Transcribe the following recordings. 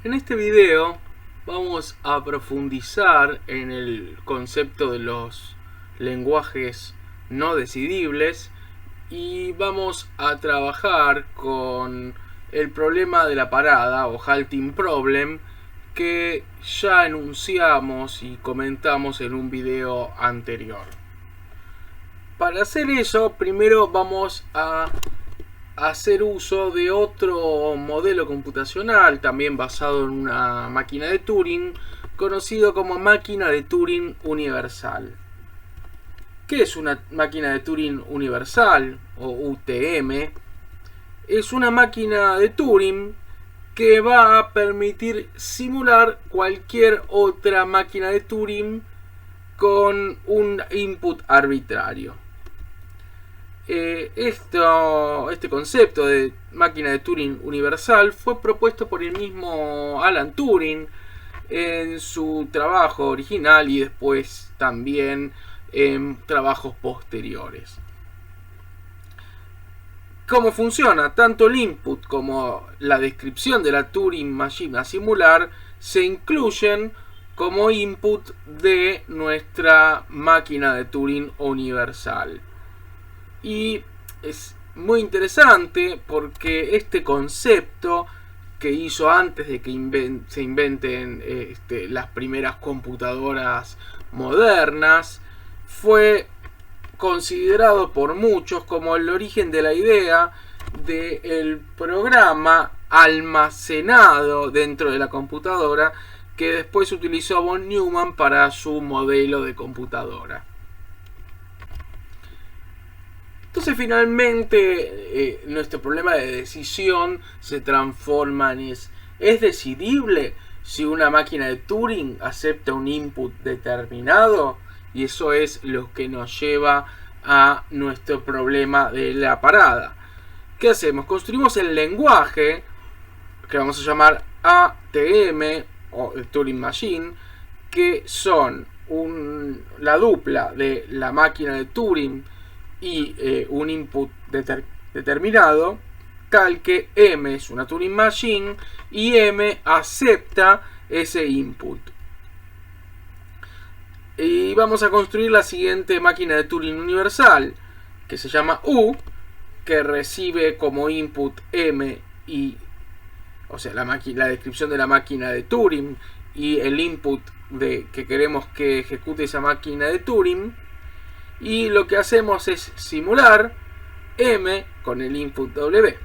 En este video vamos a profundizar en el concepto de los lenguajes no decidibles y vamos a trabajar con el problema de la parada o halting problem que ya enunciamos y comentamos en un video anterior. Para hacer eso, primero vamos a hacer uso de otro modelo computacional, también basado en una máquina de Turing, conocido como máquina de Turing universal. ¿Qué es una máquina de Turing universal o UTM? Es una máquina de Turing que va a permitir simular cualquier otra máquina de Turing con un input arbitrario. Este concepto de máquina de Turing universal fue propuesto por el mismo Alan Turing en su trabajo original y después también en trabajos posteriores. ¿Cómo funciona? Tanto el input como la descripción de la Turing Machine a simular se incluyen como input de nuestra máquina de Turing universal. Y es muy interesante porque este concepto que hizo antes de que se inventen las primeras computadoras modernas fue considerado por muchos como el origen de la idea del programa almacenado dentro de la computadora que después utilizó von Neumann para su modelo de computadora. Entonces finalmente nuestro problema de decisión se transforma en ¿es decidible si una máquina de Turing acepta un input determinado? Y eso es lo que nos lleva a nuestro problema de la parada. ¿Qué hacemos? Construimos el lenguaje que vamos a llamar ATM o Turing Machine, que son la dupla de la máquina de Turing y un input determinado, tal que M es una Turing Machine y M acepta ese input. Y vamos a construir la siguiente máquina de Turing universal, que se llama U, que recibe como input M y, o sea, la descripción de la máquina de Turing y el input que queremos que ejecute esa máquina de Turing. Y lo que hacemos es simular M con el input W.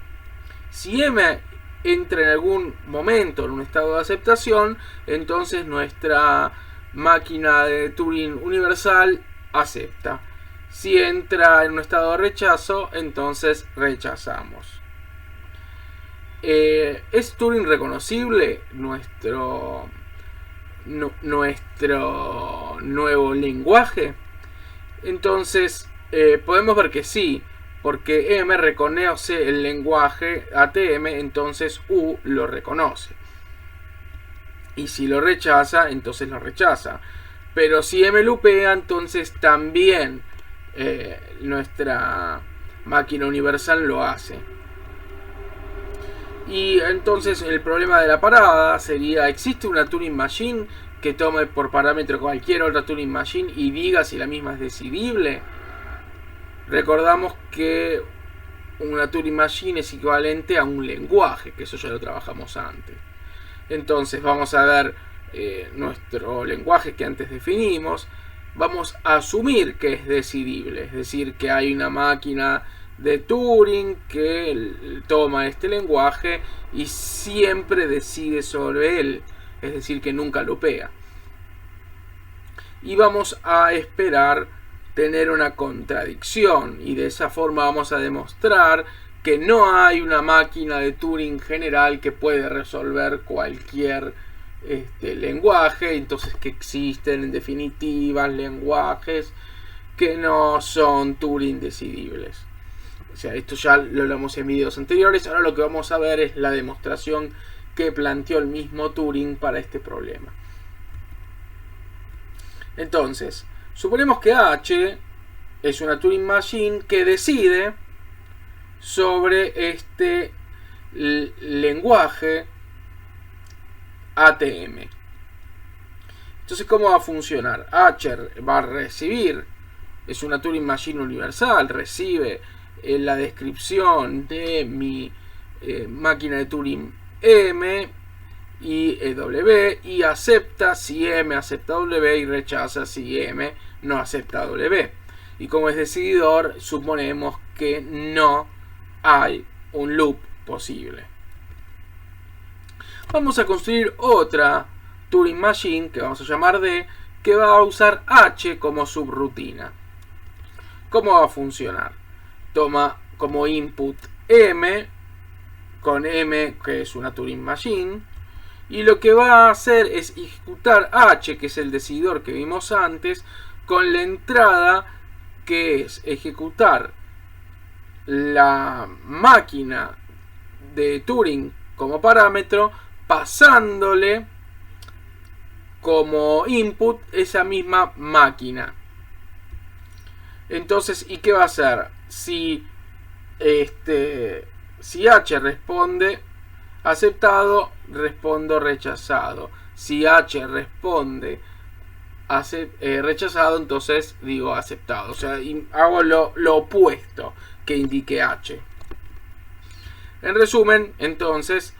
Si M entra en algún momento en un estado de aceptación, entonces nuestra máquina de Turing universal acepta. Si entra en un estado de rechazo, entonces rechazamos. ¿Es Turing reconocible nuestro nuevo lenguaje? Entonces podemos ver que sí, porque M reconoce el lenguaje ATM, entonces U lo reconoce. Y si lo rechaza, entonces lo rechaza. Pero si M lupea, entonces también nuestra máquina universal lo hace. Y entonces el problema de la parada sería: ¿existe una Turing Machine que tome por parámetro cualquier otra Turing Machine y diga si la misma es decidible? Recordamos que una Turing Machine es equivalente a un lenguaje, que eso ya lo trabajamos antes. Entonces vamos a ver nuestro lenguaje que antes definimos. Vamos a asumir que es decidible, es decir, que hay una máquina de Turing que toma este lenguaje y siempre decide sobre él, es decir, que nunca lupea. Y vamos a esperar tener una contradicción, y de esa forma vamos a demostrar que no hay una máquina de Turing general que puede resolver cualquier lenguaje, entonces que existen en definitiva lenguajes que no son Turing decidibles. O sea, esto ya lo hablamos en videos anteriores. Ahora lo que vamos a ver es la demostración que planteó el mismo Turing para este problema. Entonces, suponemos que H es una Turing Machine que decide sobre este lenguaje ATM. Entonces, ¿cómo va a funcionar? H va a recibir, es una Turing Machine universal, recibe la descripción de mi máquina de Turing M y W, y acepta si M acepta W y rechaza si M no acepta W. Y como es decididor, suponemos que no hay un loop posible. Vamos a construir otra Turing Machine que vamos a llamar D, que va a usar H como subrutina. ¿Cómo va a funcionar? Toma como input M, con M que es una Turing Machine, y lo que va a hacer es ejecutar H, que es el decididor que vimos antes, con la entrada que es ejecutar la máquina de Turing como parámetro, pasándole como input esa misma máquina. Entonces, ¿y qué va a hacer? Si H responde aceptado, respondo rechazado. Si H responde rechazado, entonces digo aceptado. O sea, hago lo opuesto que indique H. En resumen, entonces,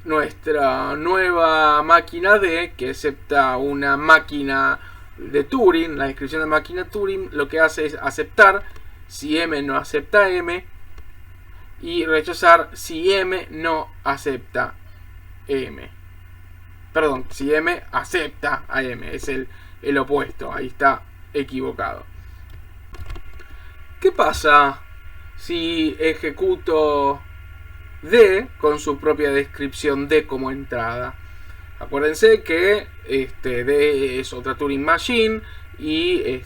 nuestra nueva máquina D, que acepta una máquina de Turing, la descripción de máquina Turing, lo que hace es aceptar si M no acepta M y rechazar si M no acepta M. Perdón, si M acepta a M, es el opuesto, ahí está equivocado. ¿Qué pasa si ejecuto D con su propia descripción D como entrada? Acuérdense que D es otra Turing Machine y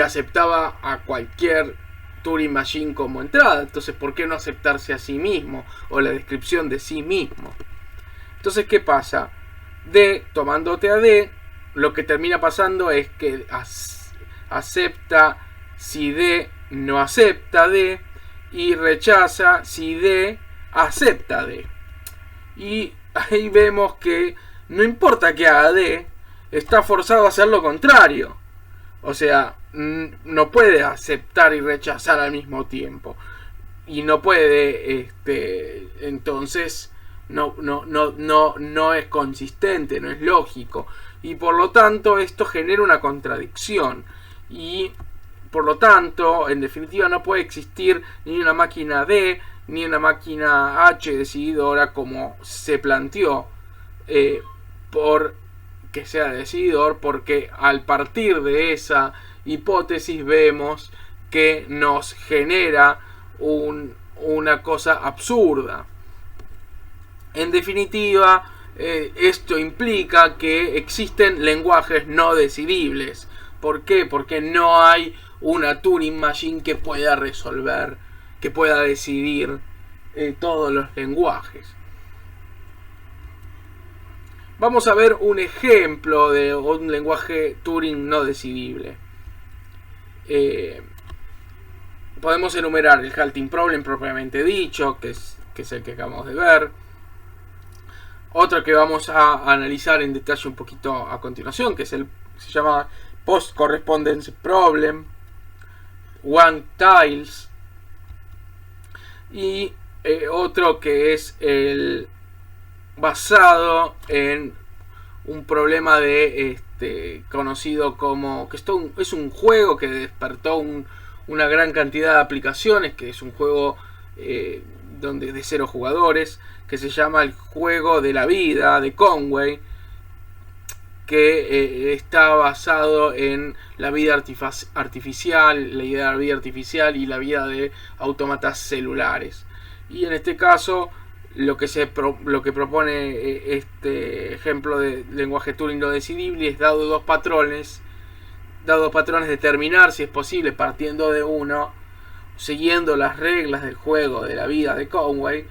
aceptaba a cualquier Turing Machine como entrada. Entonces, ¿por qué no aceptarse a sí mismo o la descripción de sí mismo? Entonces, ¿qué pasa? D, tomándote a D, lo que termina pasando es que acepta si D no acepta D y rechaza si D acepta D. Y ahí vemos que no importa que haga D, está forzado a hacer lo contrario. O sea, no puede aceptar y rechazar al mismo tiempo. Y no puede, entonces no es consistente, no es lógico. Y por lo tanto esto genera una contradicción. Y por lo tanto, en definitiva, no puede existir ni una máquina D ni una máquina H decididora como se planteó por que sea decididor, porque al partir de esa hipótesis vemos que nos genera una cosa absurda. En definitiva, esto implica que existen lenguajes no decidibles. ¿Por qué? Porque no hay una Turing Machine que pueda resolver, que pueda decidir todos los lenguajes. Vamos a ver un ejemplo de un lenguaje Turing no decidible. Podemos enumerar el halting problem propiamente dicho, que es el que acabamos de ver. Otro que vamos a analizar en detalle un poquito a continuación, que se llama Post Correspondence Problem, One Tiles. Y otro que es el basado en un problema conocido como que esto es un juego que despertó una gran cantidad de aplicaciones, que es un juego de 0 jugadores, que se llama el juego de la vida de Conway, que está basado en la vida artificial, la idea de la vida artificial y la vida de autómatas celulares. Y en este caso lo que propone este ejemplo de lenguaje Turing no decidible es, dado dos patrones, determinar si es posible, partiendo de uno, siguiendo las reglas del juego de la vida de Conway,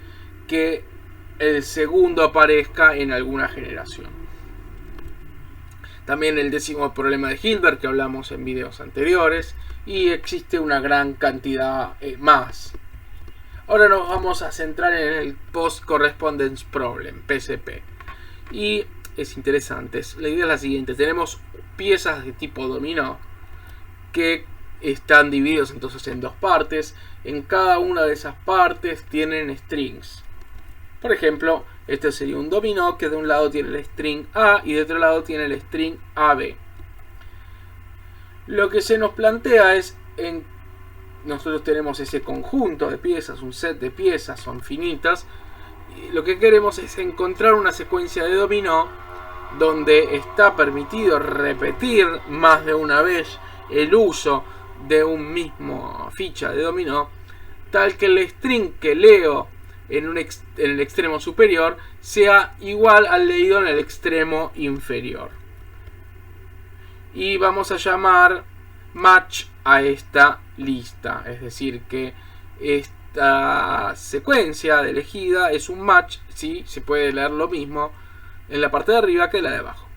que el segundo aparezca en alguna generación. También el 10º problema de Hilbert, que hablamos en videos anteriores, y existe una gran cantidad más. Ahora nos vamos a centrar en el Post Correspondence Problem, PCP. Y es interesante. La idea es la siguiente. Tenemos piezas de tipo dominó que están divididos entonces en dos partes. En cada una de esas partes tienen strings. Por ejemplo, este sería un dominó que de un lado tiene el string A y de otro lado tiene el string AB. Lo que se nos plantea es, nosotros tenemos ese conjunto de piezas, un set de piezas, son finitas. Y lo que queremos es encontrar una secuencia de dominó donde está permitido repetir más de una vez el uso de un mismo ficha de dominó, tal que el string que leo en el extremo superior sea igual al leído en el extremo inferior. Y vamos a llamar match a esta lista, es decir que esta secuencia de elegida es un match, ¿sí? Se puede leer lo mismo en la parte de arriba que la de abajo.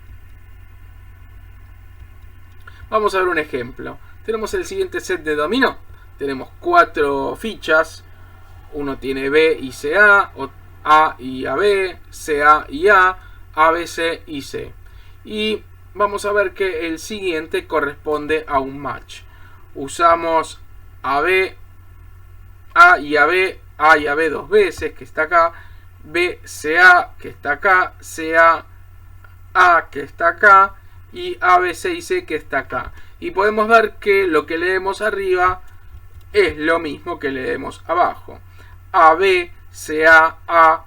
Vamos a ver un ejemplo. Tenemos el siguiente set de dominó. Tenemos 4 fichas. Uno tiene B y CA, A y AB, CA y A, ABC y C. Y vamos a ver que el siguiente corresponde a un match. Usamos AB, A y AB dos veces, que está acá, B, CA, que está acá, CA, A, que está acá, y ABC y C, que está acá. Y podemos ver que lo que leemos arriba es lo mismo que leemos abajo. AB, CA, A,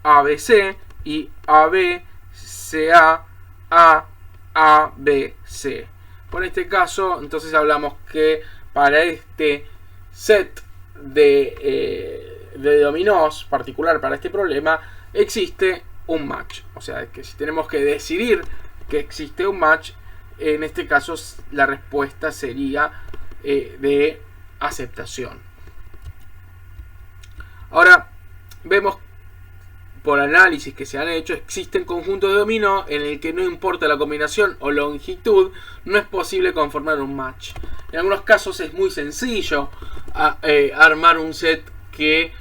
ABC y AB, CA, A, ABC. Por este caso, entonces hablamos que para este set de dominós particular para este problema existe un match. O sea, que si tenemos que decidir que existe un match, en este caso la respuesta sería de aceptación. Ahora, vemos por análisis que se han hecho, existen conjuntos de dominó en el que no importa la combinación o longitud, no es posible conformar un match. En algunos casos es muy sencillo armar un set que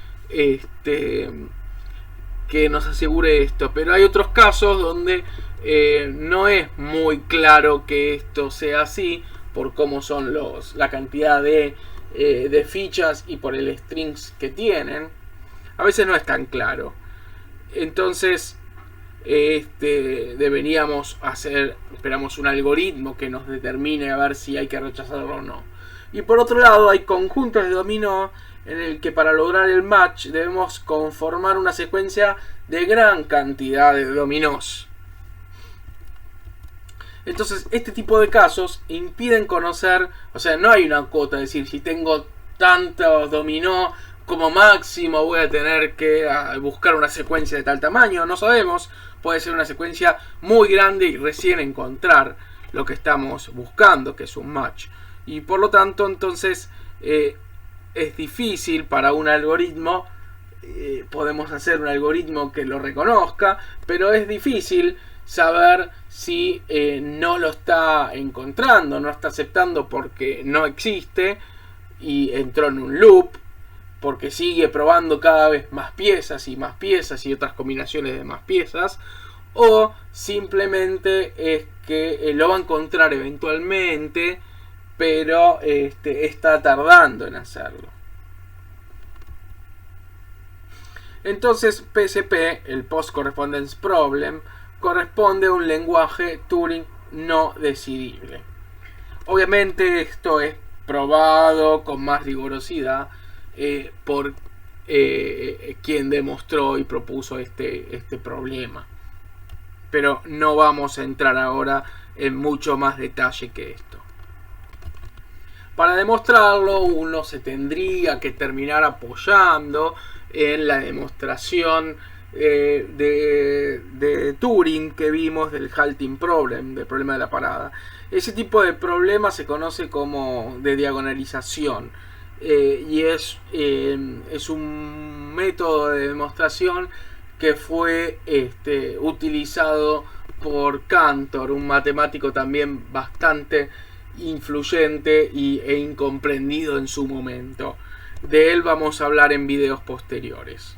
nos asegure esto, pero hay otros casos donde no es muy claro que esto sea así por cómo son la cantidad de fichas y por el strings que tienen. A veces no es tan claro. Entonces esperamos un algoritmo que nos determine a ver si hay que rechazarlo o no. Y por otro lado hay conjuntos de dominó en el que para lograr el match debemos conformar una secuencia de gran cantidad de dominós. Entonces este tipo de casos impiden conocer, o sea, no hay una cuota, es decir, si tengo tantos dominó como máximo voy a tener que buscar una secuencia de tal tamaño, no sabemos, puede ser una secuencia muy grande y recién encontrar lo que estamos buscando, que es un match. Y por lo tanto, entonces, es difícil para un algoritmo, podemos hacer un algoritmo que lo reconozca, pero es difícil saber si no lo está encontrando, no está aceptando porque no existe y entró en un loop, porque sigue probando cada vez más piezas y otras combinaciones de más piezas, o simplemente es que lo va a encontrar eventualmente, pero está tardando en hacerlo. Entonces PCP, el Post Correspondence Problem, corresponde a un lenguaje Turing no decidible. Obviamente esto es probado con más rigurosidad por quien demostró y propuso este problema. Pero no vamos a entrar ahora en mucho más detalle que esto. Para demostrarlo uno se tendría que terminar apoyando en la demostración de Turing que vimos del halting problem, del problema de la parada. Ese tipo de problema se conoce como de diagonalización y es un método de demostración que fue utilizado por Cantor, un matemático también bastante influyente e incomprendido en su momento. de él vamos a hablar en videos posteriores.